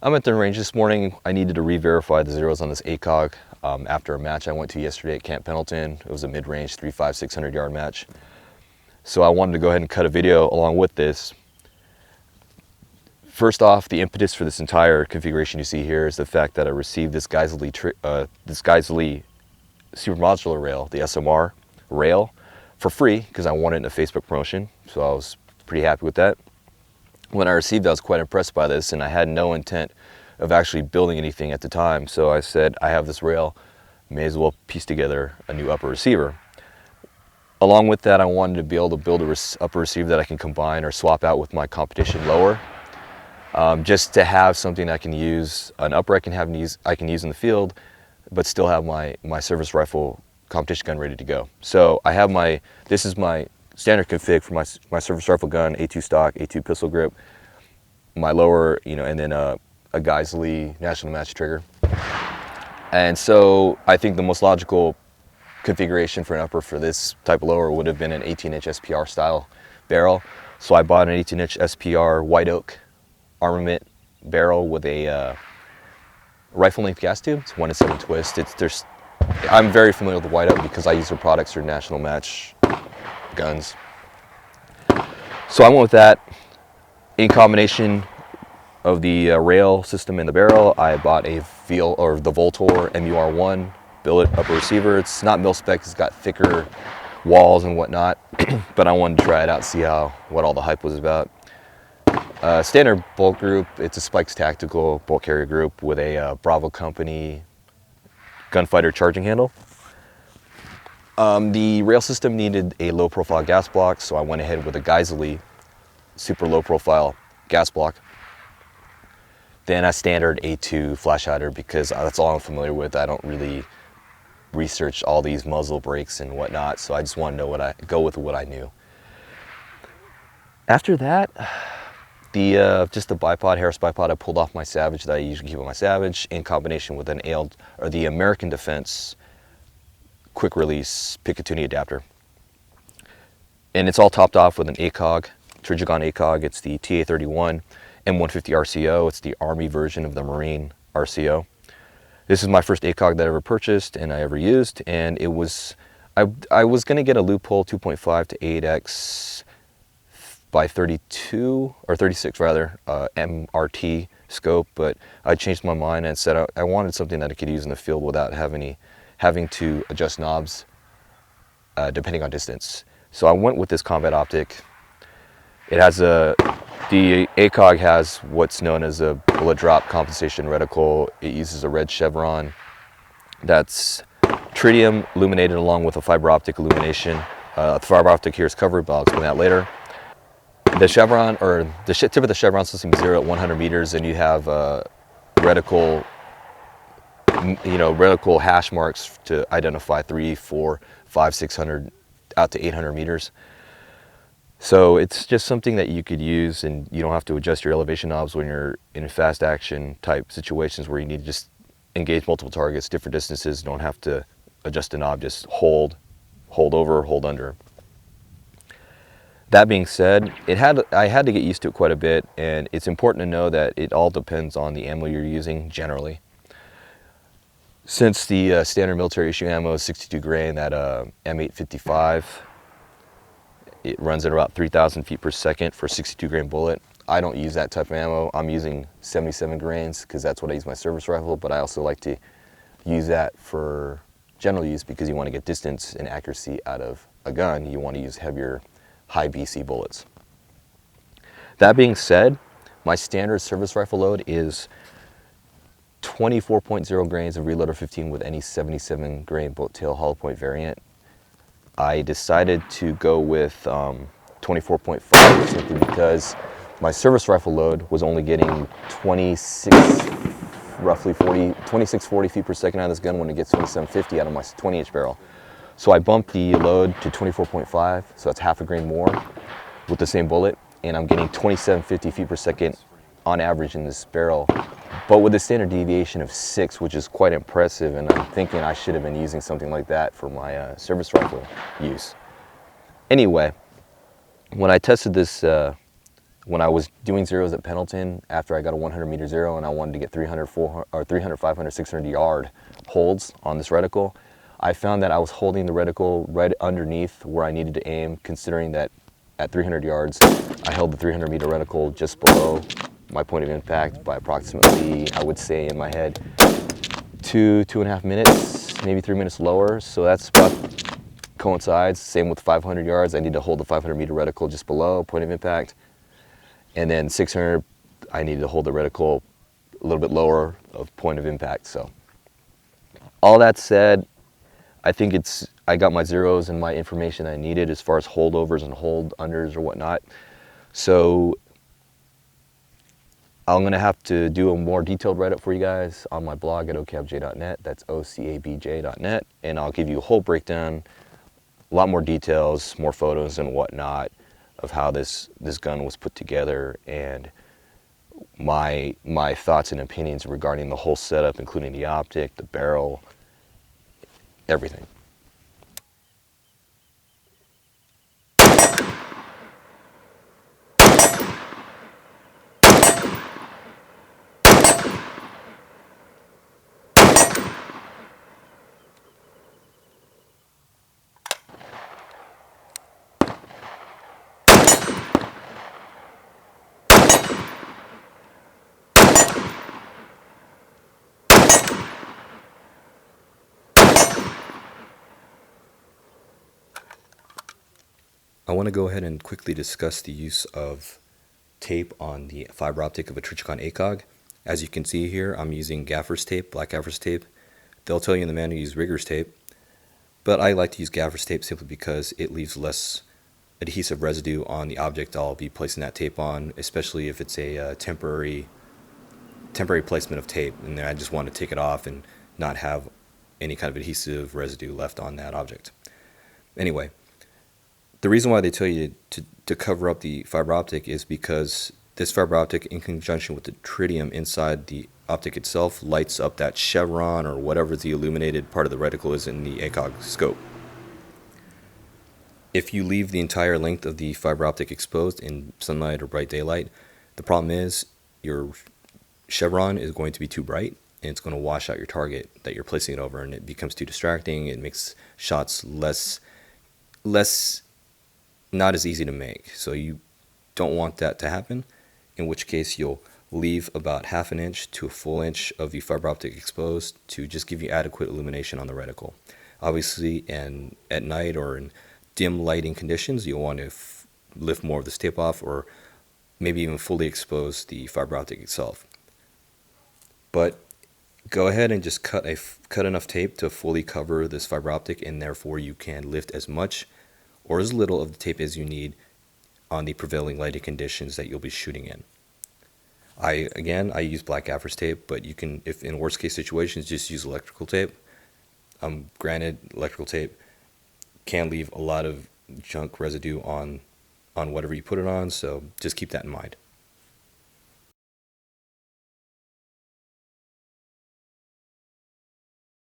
I'm at the range this morning. I needed to re-verify the zeros on this ACOG after a match I went to yesterday at Camp Pendleton. It was a mid-range 3-5, 600-yard match. So I wanted to go ahead and cut a video along with this. First off, the impetus for this entire configuration you see here is the fact that I received this Geisley Super Modular Rail, the SMR rail, for free because I wanted it in a Facebook promotion. So I was pretty happy with that. When I received it, I was quite impressed by this, and I had no intent of actually building anything at the time. So I said, I have this rail, may as well piece together a new upper receiver. Along with that, I wanted to be able to build a upper receiver that I can combine or swap out with my competition lower, just to have something I can use, an upper I can use in the field, but still have my service rifle competition gun ready to go. So I have this is my standard config for my service rifle gun, A2 stock, A2 pistol grip, my lower, and then a Geisley National Match trigger. And so I think the most logical configuration for an upper for this type of lower would have been an 18-inch SPR style barrel. So I bought an 18-inch SPR white oak armament barrel with a rifle length gas tube. It's 1-7 twist. I'm very familiar with the white oak because I use their products for National Match guns. So I went with that. In combination of the rail system in the barrel, I bought the Voltor MUR1 billet upper receiver. It's not mil spec, it's got thicker walls and whatnot, but I wanted to try it out, see what all the hype was about. Standard bolt group, it's a Spikes Tactical bolt carrier group with a Bravo Company gunfighter charging handle. The rail system needed a low profile gas block, so I went ahead with a Geisley super low profile gas block. Then a standard A2 flash hider because that's all I'm familiar with. I don't really research all these muzzle brakes and whatnot, so I just want to know go with what I knew. After that, just the bipod, Harris bipod, I pulled off my Savage that I usually keep on my Savage in combination with the American Defense quick release Picatinny adapter. And it's all topped off with an ACOG, Trijicon ACOG. It's the TA31 M150 RCO. It's the Army version of the Marine RCO. This is my first ACOG that I ever purchased and I ever used, and I was going to get a loophole 2.5 to 8x by 32 or 36 rather MRT scope, but I changed my mind and said I wanted something that I could use in the field without having to adjust knobs depending on distance. So I went with this combat optic. It has the ACOG has what's known as a bullet drop compensation reticle. It uses a red chevron that's tritium illuminated along with a fiber optic illumination. The fiber optic here is covered, but I'll explain that later. The chevron, or the tip of the chevron, is supposed to be 0 at 100 meters, and you have reticle hash marks to identify 3, 4, 5, 600 out to 800 meters. So it's just something that you could use, and you don't have to adjust your elevation knobs when you're in fast action type situations where you need to just engage multiple targets, different distances. You don't have to adjust a knob, just hold over, hold under. That being said, I had to get used to it quite a bit, and it's important to know that it all depends on the ammo you're using generally. Since the standard military issue ammo is 62 grain, that M855, it runs at about 3,000 feet per second for a 62 grain bullet. I don't use that type of ammo. I'm using 77 grains because that's what I use my service rifle, but I also like to use that for general use because you want to get distance and accuracy out of a gun. You want to use heavier, high BC bullets. That being said, my standard service rifle load is 24.0 grains of reloader 15 with any 77 grain bolt tail hollow point variant. I decided to go with 24.5 simply because my service rifle load was only getting 26-40 feet per second out of this gun when it gets 2750 out of my 20-inch barrel. So I bumped the load to 24.5, so that's half a grain more with the same bullet, and I'm getting 2750 feet per second on average in this barrel, but with a standard deviation of 6, which is quite impressive, and I'm thinking I should have been using something like that for my service rifle use. Anyway, when I tested this when I was doing zeros at Pendleton, after I got a 100 meter zero and I wanted to get 300, 400, or 300, 500, 600 yard holds on this reticle, I found that I was holding the reticle right underneath where I needed to aim, considering that at 300 yards, I held the 300 meter reticle just below my point of impact by approximately, I would say in my head, 2.5 minutes, maybe 3 minutes lower. So that's about coincides. Same with 500 yards. I need to hold the 500 meter reticle just below point of impact. And then 600, I need to hold the reticle a little bit lower of point of impact. So all that said, I think I got my zeros and my information I needed as far as holdovers and hold unders or whatnot. So I'm going to have to do a more detailed write-up for you guys on my blog at ocabj.net. That's ocabj.net. And I'll give you a whole breakdown, a lot more details, more photos and whatnot of how this gun was put together, and my thoughts and opinions regarding the whole setup, including the optic, the barrel, everything. I want to go ahead and quickly discuss the use of tape on the fiber optic of a Trijicon ACOG. As you can see here, I'm using gaffer's tape, black gaffer's tape. They'll tell you in the manual to use rigger's tape, but I like to use gaffer's tape simply because it leaves less adhesive residue on the object I'll be placing that tape on, especially if it's a temporary placement of tape, and then I just want to take it off and not have any kind of adhesive residue left on that object. Anyway, the reason why they tell you to cover up the fiber optic is because this fiber optic, in conjunction with the tritium inside the optic itself, lights up that chevron or whatever the illuminated part of the reticle is in the ACOG scope. If you leave the entire length of the fiber optic exposed in sunlight or bright daylight, the problem is your chevron is going to be too bright and it's going to wash out your target that you're placing it over, and it becomes too distracting. It makes shots less not as easy to make. So you don't want that to happen, in which case you'll leave about 1/2 inch to a full inch of the fiber optic exposed to just give you adequate illumination on the reticle. Obviously, and at night or in dim lighting conditions, you'll want to lift more of this tape off, or maybe even fully expose the fiber optic itself. But go ahead and just cut enough tape to fully cover this fiber optic, and therefore you can lift as much or as little of the tape as you need on the prevailing lighting conditions that you'll be shooting in. I use black gaffer's tape, but you can, if in worst case situations, just use electrical tape. Granted, electrical tape can leave a lot of junk residue on whatever you put it on, so just keep that in mind.